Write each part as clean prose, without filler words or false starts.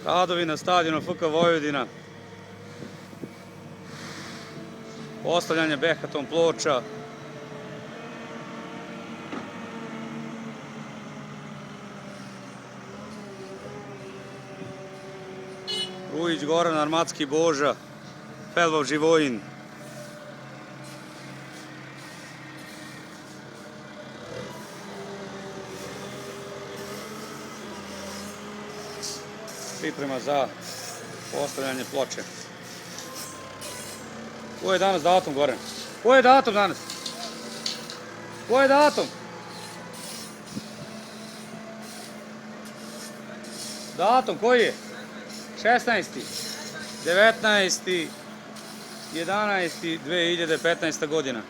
Radovi na stadionu FK Vojvodina. Postavljanje behaton ploča. Rujić Goran, Armatski Boža, Felvov Živojin. Priprema za postavljanje ploče. Koji je danas datum, Goran? Koji je datum danas? Koji je datum? Datum koji je? 16. 19. 11. 2015. godina.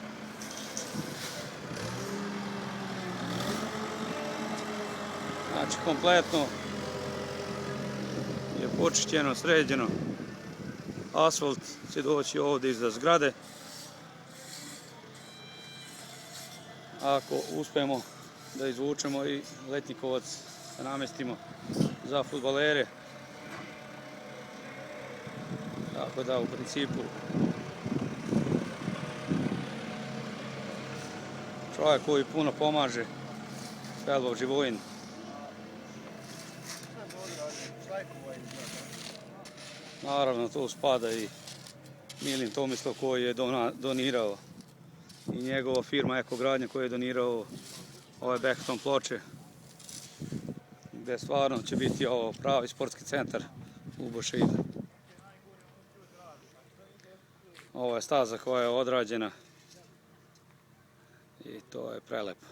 Znači kompletno je počišćeno, sređeno. Asfalt će doći ovdje iza zgrade. Ako uspemo da izvučemo i letnjikovac, da namestimo za fudbalere. Tako da u principu čovjek koji puno pomaže, Felvov Živojin. Naravno tu spada i Milin Tomislav koji je donirao i njegova firma Ekogradnja koja je donirao ove behaton ploče, gdje stvarno će biti ovo pravi sportski centar u Bošedu. Ovo je staza koja je odrađena i to je prelepo.